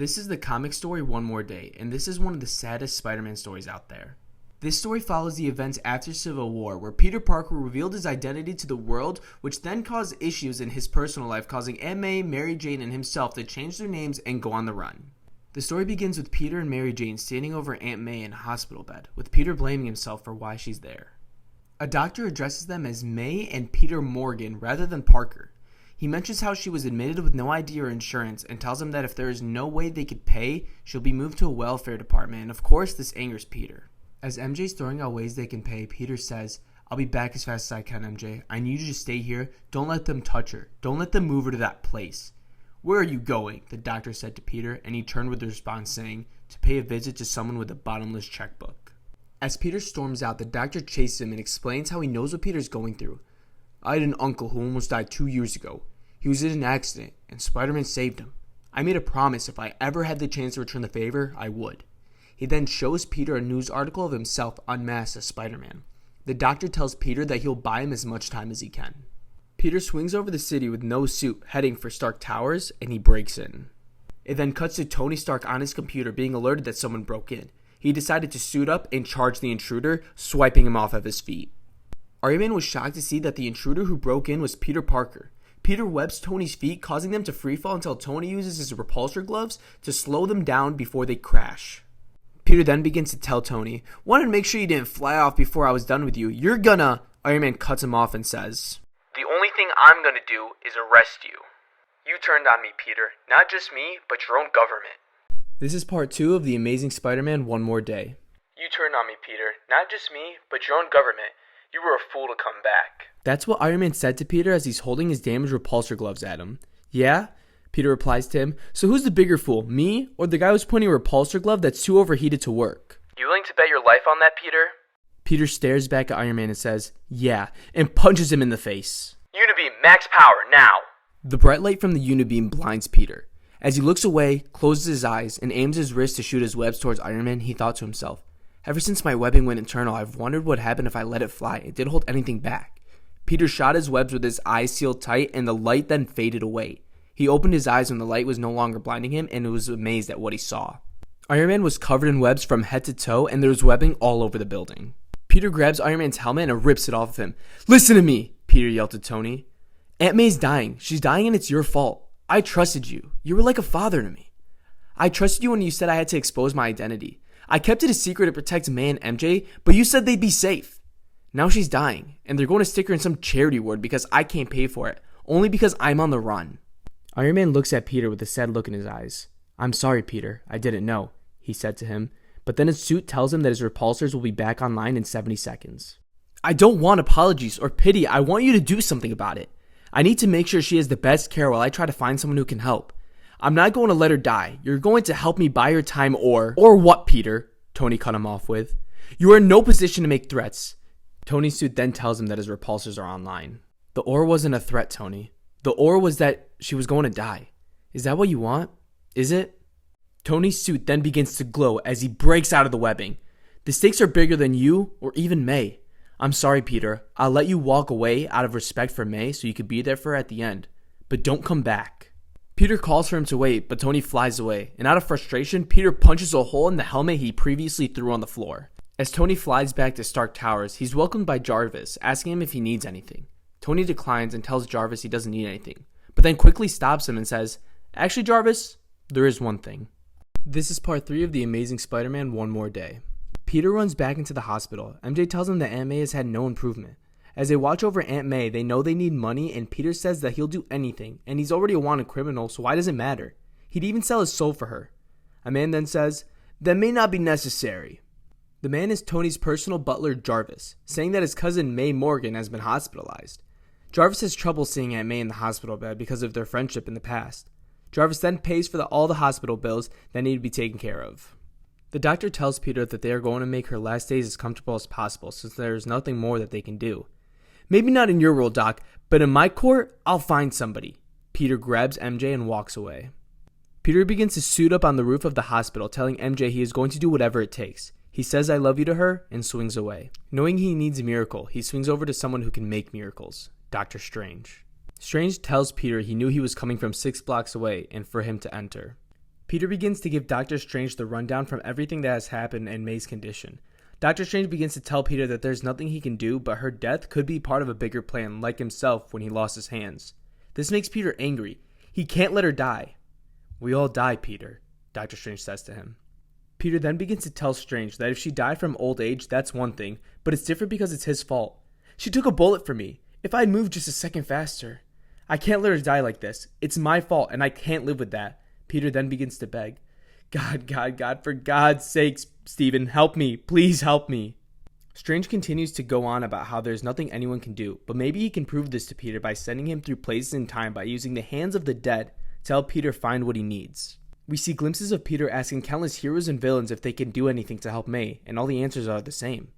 This is the comic story One More Day, and this is one of the saddest Spider-Man stories out there. This story follows the events after Civil War, where Peter Parker revealed his identity to the world, which then caused issues in his personal life, causing Aunt May, Mary Jane, and himself to change their names and go on the run. The story begins with Peter and Mary Jane standing over Aunt May in a hospital bed, with Peter blaming himself for why she's there. A doctor addresses them as May and Peter Morgan rather than Parker. He mentions how she was admitted with no ID or insurance and tells him that if there is no way they could pay, she'll be moved to a welfare department, and of course this angers Peter. As MJ's throwing out ways they can pay, Peter says, "I'll be back as fast as I can, MJ. I need you to stay here. Don't let them touch her. Don't let them move her to that place." "Where are you going?" the doctor said to Peter, and he turned with the response saying, "To pay a visit to someone with a bottomless checkbook." As Peter storms out, the doctor chases him and explains how he knows what Peter's going through. "I had an uncle who almost died 2 years ago. He was in an accident, and Spider-Man saved him. I made a promise if I ever had the chance to return the favor, I would." He then shows Peter a news article of himself unmasked as Spider-Man. The doctor tells Peter that he'll buy him as much time as he can. Peter swings over the city with no suit, heading for Stark Towers, and he breaks in. It then cuts to Tony Stark on his computer being alerted that someone broke in. He decided to suit up and charge the intruder, swiping him off of his feet. Iron Man was shocked to see that the intruder who broke in was Peter Parker. Peter webs Tony's feet, causing them to freefall until Tony uses his repulsor gloves to slow them down before they crash. Peter then begins to tell Tony, "Wanted to make sure you didn't fly off before I was done with you. You're gonna..." Iron Man cuts him off and says, "The only thing I'm gonna do is arrest you. You turned on me, Peter. Not just me, but your own government." This is part 2 of The Amazing Spider-Man One More Day. "You turned on me, Peter. Not just me, but your own government. You were a fool to come back." That's what Iron Man said to Peter as he's holding his damaged repulsor gloves at him. "Yeah?" Peter replies to him. "So who's the bigger fool, me or the guy who's pointing a repulsor glove that's too overheated to work?" "You willing to bet your life on that, Peter?" Peter stares back at Iron Man and says, "Yeah," and punches him in the face. "Unibeam, max power, now!" The bright light from the Unibeam blinds Peter. As he looks away, closes his eyes, and aims his wrist to shoot his webs towards Iron Man, he thought to himself, "Ever since my webbing went internal, I've wondered what happened if I let it fly. It didn't hold anything back." Peter shot his webs with his eyes sealed tight, and the light then faded away. He opened his eyes when the light was no longer blinding him, and was amazed at what he saw. Iron Man was covered in webs from head to toe, and there was webbing all over the building. Peter grabs Iron Man's helmet and rips it off of him. "Listen to me," Peter yelled to Tony. "Aunt May's dying. She's dying, and it's your fault. I trusted you. You were like a father to me. I trusted you when you said I had to expose my identity. I kept it a secret to protect May and MJ, but you said they'd be safe. Now she's dying, and they're going to stick her in some charity ward because I can't pay for it, only because I'm on the run." Iron Man looks at Peter with a sad look in his eyes. "I'm sorry, Peter. I didn't know," he said to him, but then his suit tells him that his repulsors will be back online in 70 seconds. "I don't want apologies or pity. I want you to do something about it. I need to make sure she has the best care while I try to find someone who can help. I'm not going to let her die. You're going to help me buy her time or..." "Or what, Peter?" Tony cut him off with. "You are in no position to make threats." Tony's suit then tells him that his repulsors are online. "The ore wasn't a threat, Tony. The ore was that she was going to die. Is that what you want? Is it?" Tony's suit then begins to glow as he breaks out of the webbing. "The stakes are bigger than you or even May. I'm sorry, Peter. I'll let you walk away out of respect for May so you could be there for her at the end. But don't come back." Peter calls for him to wait, but Tony flies away, and out of frustration, Peter punches a hole in the helmet he previously threw on the floor. As Tony flies back to Stark Towers, he's welcomed by Jarvis, asking him if he needs anything. Tony declines and tells Jarvis he doesn't need anything, but then quickly stops him and says, "Actually, Jarvis, there is one thing." This is part 3 of The Amazing Spider-Man One More Day. Peter runs back into the hospital. MJ tells him that Aunt May has had no improvement. As they watch over Aunt May, they know they need money, and Peter says that he'll do anything, and he's already a wanted criminal, so why does it matter? He'd even sell his soul for her. A man then says, "That may not be necessary." The man is Tony's personal butler, Jarvis, saying that his cousin May Morgan has been hospitalized. Jarvis has trouble seeing Aunt May in the hospital bed because of their friendship in the past. Jarvis then pays for all the hospital bills that need to be taken care of. The doctor tells Peter that they are going to make her last days as comfortable as possible since there is nothing more that they can do. "Maybe not in your world, Doc, but in my court, I'll find somebody." Peter grabs MJ and walks away. Peter begins to suit up on the roof of the hospital, telling MJ he is going to do whatever it takes. He says "I love you" to her and swings away. Knowing he needs a miracle, he swings over to someone who can make miracles, Doctor Strange. Strange tells Peter he knew he was coming from 6 blocks away and for him to enter. Peter begins to give Doctor Strange the rundown from everything that has happened in May's condition. Doctor Strange begins to tell Peter that there's nothing he can do, but her death could be part of a bigger plan, like himself when he lost his hands. This makes Peter angry. He can't let her die. "We all die, Peter," Doctor Strange says to him. Peter then begins to tell Strange that if she died from old age, that's one thing, but it's different because it's his fault. "She took a bullet for me. If I'd moved just a second faster. I can't let her die like this. It's my fault, and I can't live with that." Peter then begins to beg. God, for God's sakes, Stephen, help me. Please help me." Strange continues to go on about how there's nothing anyone can do, but maybe he can prove this to Peter by sending him through places in time by using the hands of the dead to help Peter find what he needs. We see glimpses of Peter asking countless heroes and villains if they can do anything to help May, and all the answers are the same.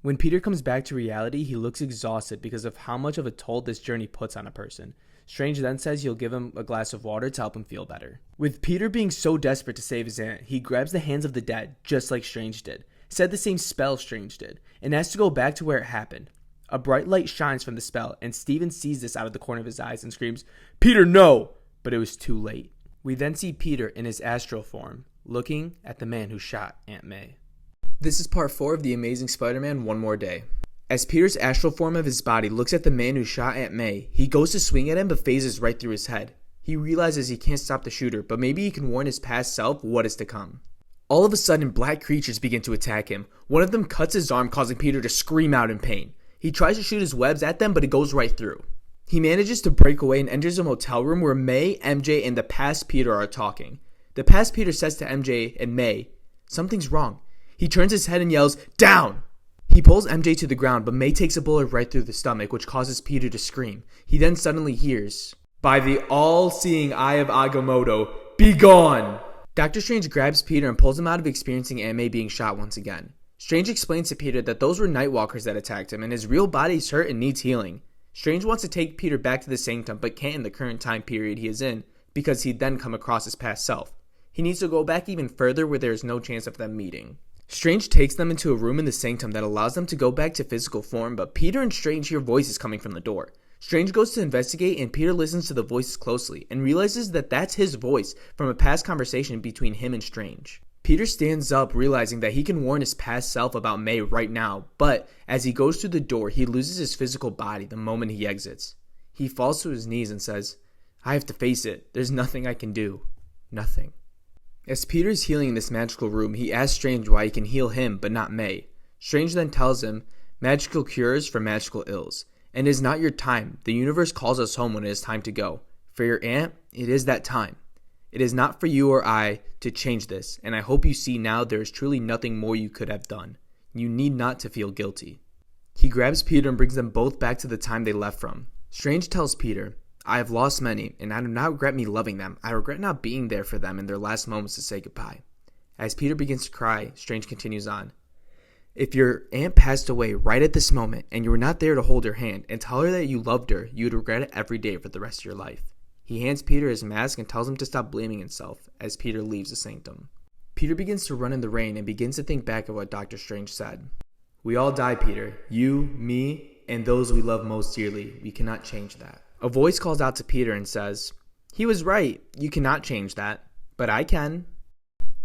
When Peter comes back to reality, he looks exhausted because of how much of a toll this journey puts on a person. Strange then says he'll give him a glass of water to help him feel better. With Peter being so desperate to save his aunt, he grabs the hands of the dead, just like Strange did, said the same spell Strange did, and asks to go back to where it happened. A bright light shines from the spell, and Stephen sees this out of the corner of his eyes and screams, "Peter, no!" But it was too late. We then see Peter in his astral form, looking at the man who shot Aunt May. This is part 4 of The Amazing Spider-Man One More Day. As Peter's astral form of his body looks at the man who shot Aunt May, he goes to swing at him but phases right through his head. He realizes he can't stop the shooter, but maybe he can warn his past self what is to come. All of a sudden, black creatures begin to attack him. One of them cuts his arm, causing Peter to scream out in pain. He tries to shoot his webs at them, but it goes right through. He manages to break away and enters a motel room where May, MJ, and the past Peter are talking. The past Peter says to MJ and May, "Something's wrong." He turns his head and yells, "Down!" He pulls MJ to the ground, but May takes a bullet right through the stomach, which causes Peter to scream. He then suddenly hears, "By the all-seeing eye of Agamotto, be gone!" Doctor Strange grabs Peter and pulls him out of experiencing Aunt May being shot once again. Strange explains to Peter that those were Nightwalkers that attacked him, and his real body's hurt and needs healing. Strange wants to take Peter back to the Sanctum, but can't in the current time period he is in, because he'd then come across his past self. He needs to go back even further where there is no chance of them meeting. Strange takes them into a room in the Sanctum that allows them to go back to physical form, but Peter and Strange hear voices coming from the door. Strange goes to investigate, and Peter listens to the voices closely and realizes that that's his voice from a past conversation between him and Strange. Peter stands up, realizing that he can warn his past self about May right now, but as he goes through the door, he loses his physical body the moment he exits. He falls to his knees and says, "I have to face it. There's nothing I can do. Nothing." As Peter is healing in this magical room, he asks Strange why he can heal him but not May. Strange then tells him, "Magical cures for magical ills. And it is not your time. The universe calls us home when it is time to go. For your aunt, it is that time. It is not for you or I to change this, and I hope you see now there is truly nothing more you could have done. You need not to feel guilty." He grabs Peter and brings them both back to the time they left from. Strange tells Peter, "I have lost many, and I do not regret me loving them. I regret not being there for them in their last moments to say goodbye." As Peter begins to cry, Strange continues on. "If your aunt passed away right at this moment, and you were not there to hold her hand and tell her that you loved her, you would regret it every day for the rest of your life." He hands Peter his mask and tells him to stop blaming himself as Peter leaves the Sanctum. Peter begins to run in the rain and begins to think back of what Doctor Strange said. "We all die, Peter. You, me, and those we love most dearly. We cannot change that." A voice calls out to Peter and says, "He was right. You cannot change that. But I can."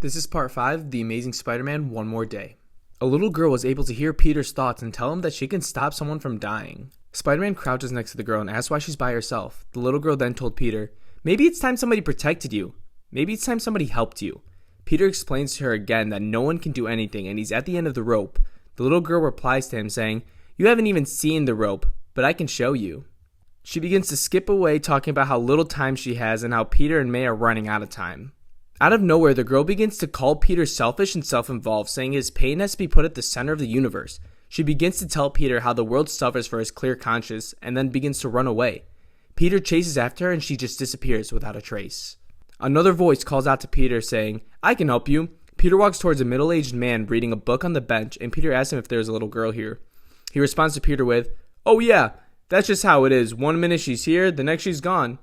This is part 5 of The Amazing Spider-Man One More Day. A little girl was able to hear Peter's thoughts and tell him that she can stop someone from dying. Spider-Man crouches next to the girl and asks why she's by herself. The little girl then told Peter, "Maybe it's time somebody protected you. Maybe it's time somebody helped you." Peter explains to her again that no one can do anything and he's at the end of the rope. The little girl replies to him saying, "You haven't even seen the rope, but I can show you." She begins to skip away talking about how little time she has and how Peter and May are running out of time. Out of nowhere, the girl begins to call Peter selfish and self-involved, saying his pain has to be put at the center of the universe. She begins to tell Peter how the world suffers for his clear conscience and then begins to run away. Peter chases after her and she just disappears without a trace. Another voice calls out to Peter saying, "I can help you." Peter walks towards a middle-aged man reading a book on the bench and Peter asks him if there's a little girl here. He responds to Peter with, "Oh yeah, that's just how it is. One minute she's here, the next she's gone."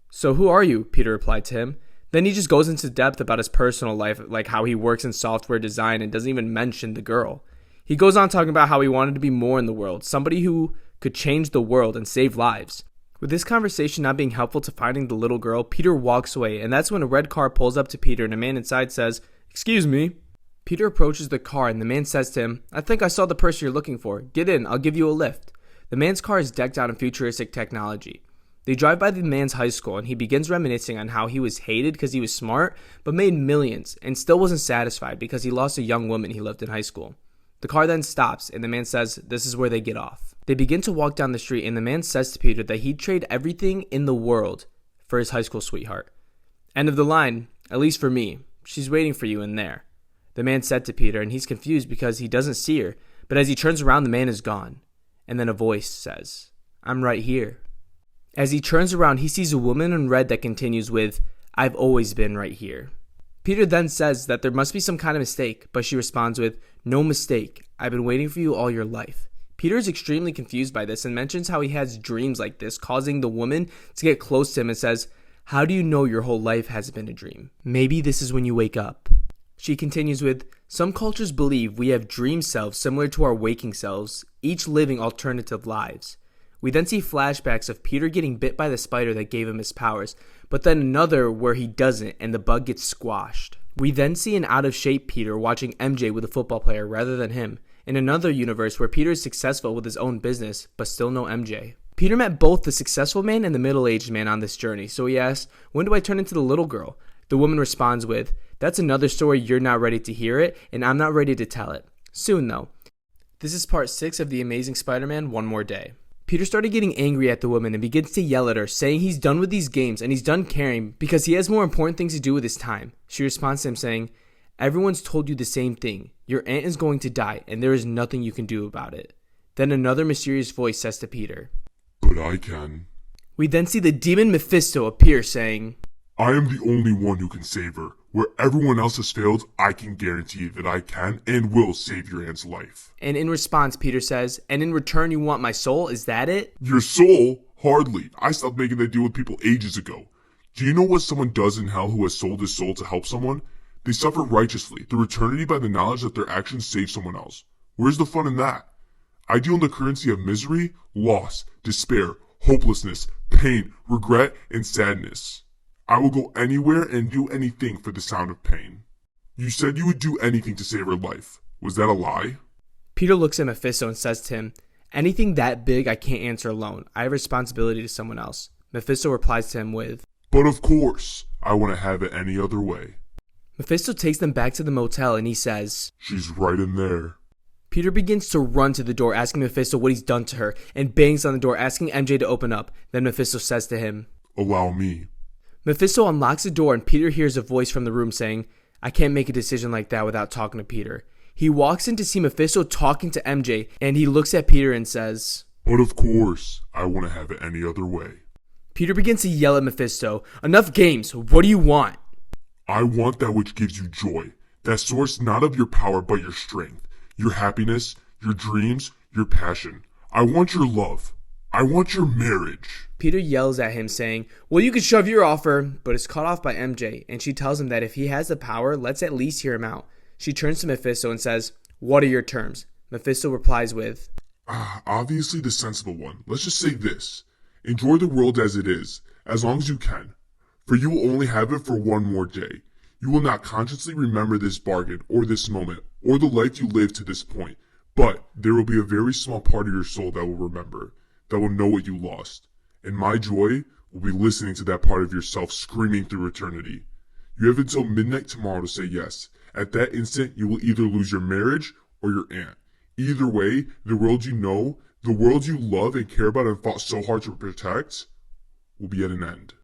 "So who are you?" Peter replied to him. Then he just goes into depth about his personal life, like how he works in software design and doesn't even mention the girl. He goes on talking about how he wanted to be more in the world, somebody who could change the world and save lives. With this conversation not being helpful to finding the little girl, Peter walks away, and that's when a red car pulls up to Peter and a man inside says, "Excuse me." Peter approaches the car and the man says to him, "I think I saw the person you're looking for. Get in, I'll give you a lift." The man's car is decked out in futuristic technology. They drive by the man's high school and he begins reminiscing on how he was hated because he was smart, but made millions and still wasn't satisfied because he lost a young woman he loved in high school. The car then stops and the man says this is where they get off. They begin to walk down the street and the man says to Peter that he'd trade everything in the world for his high school sweetheart. End of the line, at least for me. She's waiting for you in there. The man said to Peter, and he's confused because he doesn't see her, but as he turns around, the man is gone. And then a voice says, "I'm right here." As he turns around, he sees a woman in red that continues with, "I've always been right here." Peter then says that there must be some kind of mistake, but she responds with, "No mistake. I've been waiting for you all your life." Peter is extremely confused by this and mentions how he has dreams like this, causing the woman to get close to him and says, "How do you know your whole life has been a dream? Maybe this is when you wake up." She continues with, "Some cultures believe we have dream selves similar to our waking selves, each living alternative lives." We then see flashbacks of Peter getting bit by the spider that gave him his powers, but then another where he doesn't and the bug gets squashed. We then see an out-of-shape Peter watching MJ with a football player rather than him, in another universe where Peter is successful with his own business, but still no MJ. Peter met both the successful man and the middle-aged man on this journey, so he asks, "When do I turn into the little girl?" The woman responds with, "That's another story, you're not ready to hear it, and I'm not ready to tell it. Soon, though." This is part 6 of The Amazing Spider-Man One More Day. Peter started getting angry at the woman and begins to yell at her, saying he's done with these games and he's done caring because he has more important things to do with his time. She responds to him saying, "Everyone's told you the same thing. Your aunt is going to die and there is nothing you can do about it." Then another mysterious voice says to Peter, "But I can." We then see the demon Mephisto appear saying, "I am the only one who can save her. Where everyone else has failed, I can guarantee that I can and will save your aunt's life." And in response, Peter says, "And in return you want my soul, is that it?" Your soul? Hardly. I stopped making that deal with people ages ago. Do you know what someone does in hell who has sold his soul to help someone? They suffer righteously through eternity by the knowledge that their actions save someone else. Where's the fun in that? I deal in the currency of misery, loss, despair, hopelessness, pain, regret, and sadness. I will go anywhere and do anything for the sound of pain. You said you would do anything to save her life. Was that a lie? Peter looks at Mephisto and says to him, "Anything that big I can't answer alone. I have responsibility to someone else." Mephisto replies to him with, "But of course, I want to have it any other way." Mephisto takes them back to the motel and he says, "She's right in there." Peter begins to run to the door asking Mephisto what he's done to her and bangs on the door asking MJ to open up. Then Mephisto says to him, "Allow me." Mephisto unlocks the door and Peter hears a voice from the room saying, "I can't make a decision like that without talking to Peter." He walks in to see Mephisto talking to MJ and he looks at Peter and says, "But of course, I want to have it any other way." Peter begins to yell at Mephisto, "Enough games, what do you want?" "I want that which gives you joy, that source not of your power but your strength, your happiness, your dreams, your passion. I want your love. I want your marriage." Peter yells at him saying, "Well, you can shove your offer," but is cut off by MJ, and she tells him that if he has the power, let's at least hear him out. She turns to Mephisto and says, "What are your terms?" Mephisto replies with, Obviously the sensible one. Let's just say this. Enjoy the world as it is, as long as you can. For you will only have it for one more day. You will not consciously remember this bargain, or this moment, or the life you lived to this point. But there will be a very small part of your soul that will remember, that will know what you lost. And my joy will be listening to that part of yourself screaming through eternity. You have until midnight tomorrow to say yes. At that instant, you will either lose your marriage or your aunt. Either way, the world you know, the world you love and care about and fought so hard to protect, will be at an end.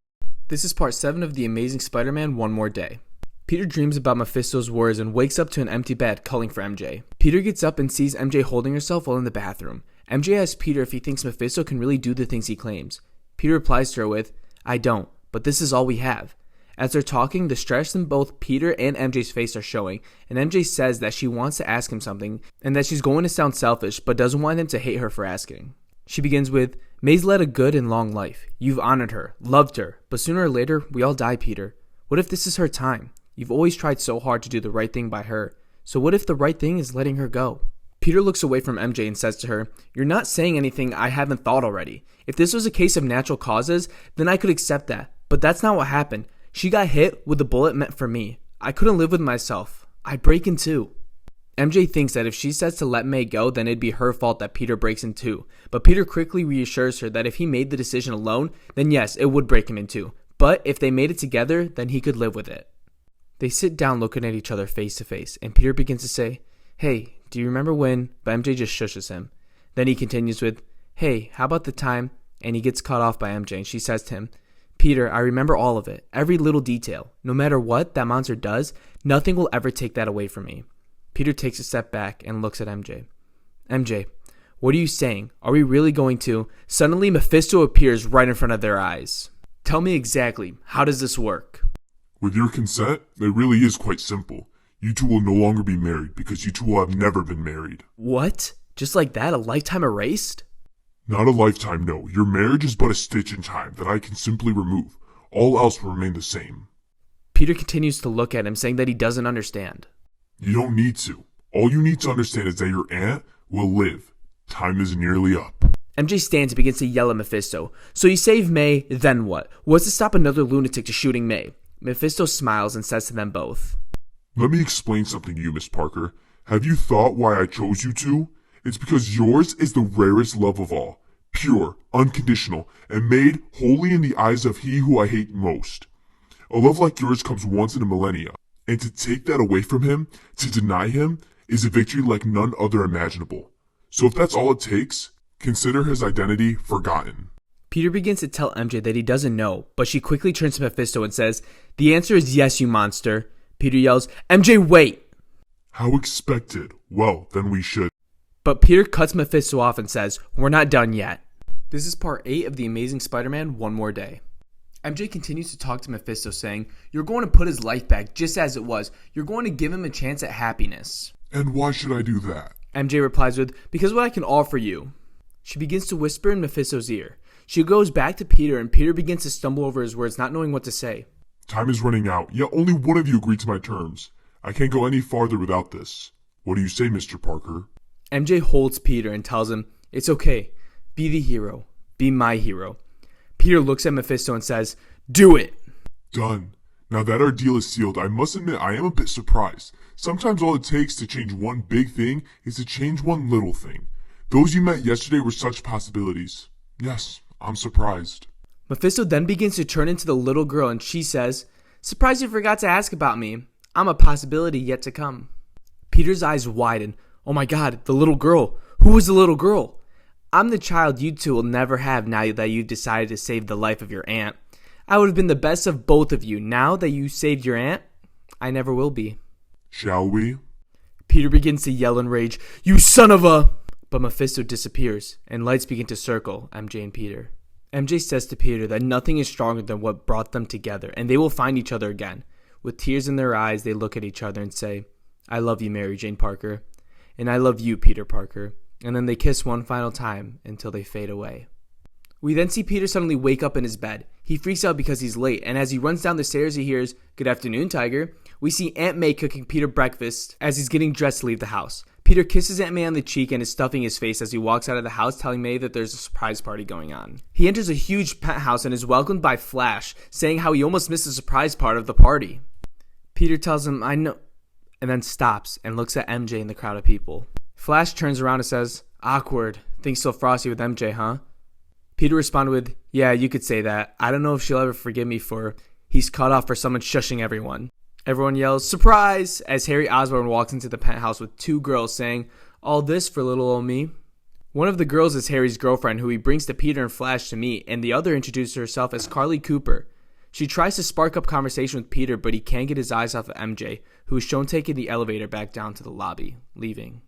This is part 7 of The Amazing Spider-Man One More Day. Peter dreams about Mephisto's words and wakes up to an empty bed calling for MJ. Peter gets up and sees MJ holding herself while in the bathroom. MJ asks Peter if he thinks Mephisto can really do the things he claims. Peter replies to her with, "I don't, but this is all we have." As they're talking, the stress in both Peter and MJ's face are showing, and MJ says that she wants to ask him something, and that she's going to sound selfish, but doesn't want him to hate her for asking. She begins with, "May's led a good and long life. You've honored her, loved her, but sooner or later, we all die, Peter. What if this is her time? You've always tried so hard to do the right thing by her, so what if the right thing is letting her go?" Peter looks away from MJ and says to her, "You're not saying anything I haven't thought already. If this was a case of natural causes, then I could accept that. But that's not what happened. She got hit with a bullet meant for me. I couldn't live with myself. I'd break in two." MJ thinks that if she says to let May go, then it'd be her fault that Peter breaks in two. But Peter quickly reassures her that if he made the decision alone, then yes, it would break him in two. But if they made it together, then he could live with it. They sit down looking at each other face to face, and Peter begins to say, "Hey, do you remember when?" But MJ just shushes him. Then he continues with, "Hey, how about the time?" And he gets cut off by MJ, and she says to him, "Peter, I remember all of it, every little detail. No matter what that monster does, nothing will ever take that away from me." Peter takes a step back and looks at MJ. "MJ, what are you saying? Are we really going to?" Suddenly, Mephisto appears right in front of their eyes. "Tell me exactly, how does this work?" With your consent, it really is quite simple. You two will no longer be married because you two will have never been married. What? Just like that, a lifetime erased? Not a lifetime, no. Your marriage is but a stitch in time that I can simply remove. All else will remain the same. Peter continues to look at him, saying that he doesn't understand. You don't need to. All you need to understand is that your aunt will live. Time is nearly up. MJ stands and begins to yell at Mephisto. "So you save May, then what? What's to stop another lunatic to shooting May?" Mephisto smiles and says to them both, Let me explain something to you, Miss Parker. Have you thought why I chose you two? It's because yours is the rarest love of all. Pure, unconditional, and made holy in the eyes of he who I hate most. A love like yours comes once in a millennia, and to take that away from him, to deny him, is a victory like none other imaginable. So if that's all it takes, consider his identity forgotten. Peter begins to tell MJ that he doesn't know, but she quickly turns to Mephisto and says, "The answer is yes, you monster." Peter yells, "MJ, wait!" How expected. Well, then we should. But Peter cuts Mephisto off and says, "We're not done yet." This is part 8 of The Amazing Spider-Man One More Day. MJ continues to talk to Mephisto, saying, "You're going to put his life back just as it was. You're going to give him a chance at happiness." And why should I do that? MJ replies with, "Because what I can offer you." She begins to whisper in Mephisto's ear. She goes back to Peter, and Peter begins to stumble over his words, not knowing what to say. Time is running out, yet only one of you agreed to my terms. I can't go any farther without this. What do you say, Mr. Parker? MJ holds Peter and tells him, "It's okay. Be the hero. Be my hero." Peter looks at Mephisto and says, "Do it." Done. Now that our deal is sealed, I must admit I am a bit surprised. Sometimes all it takes to change one big thing is to change one little thing. Those you met yesterday were such possibilities. Yes, I'm surprised. Mephisto then begins to turn into the little girl, and she says, "Surprised you forgot to ask about me. I'm a possibility yet to come." Peter's eyes widen. "Oh my god, the little girl. Who is the little girl?" "I'm the child you two will never have now that you've decided to save the life of your aunt. I would have been the best of both of you. Now that you saved your aunt, I never will be." Shall we? Peter begins to yell in rage, "You son of a..." But Mephisto disappears, and lights begin to circle MJ and Peter. MJ says to Peter that nothing is stronger than what brought them together, and they will find each other again. With tears in their eyes, they look at each other and say, "I love you, Mary Jane Parker. And I love you, Peter Parker." And then they kiss one final time until they fade away. We then see Peter suddenly wake up in his bed. He freaks out because he's late, and as he runs down the stairs, he hears, "Good afternoon, Tiger." We see Aunt May cooking Peter breakfast as he's getting dressed to leave the house. Peter kisses Aunt May on the cheek and is stuffing his face as he walks out of the house, telling May that there's a surprise party going on. He enters a huge penthouse and is welcomed by Flash, saying how he almost missed the surprise part of the party. Peter tells him, "I know," and then stops and looks at MJ in the crowd of people. Flash turns around and says, "Awkward. Things so frosty with MJ, huh?" Peter responded with, "Yeah, you could say that. I don't know if she'll ever forgive me for he's cut off for someone shushing everyone." Everyone yells, "Surprise!" as Harry Osborn walks into the penthouse with 2 girls saying, "All this for little old me." One of the girls is Harry's girlfriend, who he brings to Peter and Flash to meet, and the other introduces herself as Carly Cooper. She tries to spark up conversation with Peter, but he can't get his eyes off of MJ, who is shown taking the elevator back down to the lobby, leaving.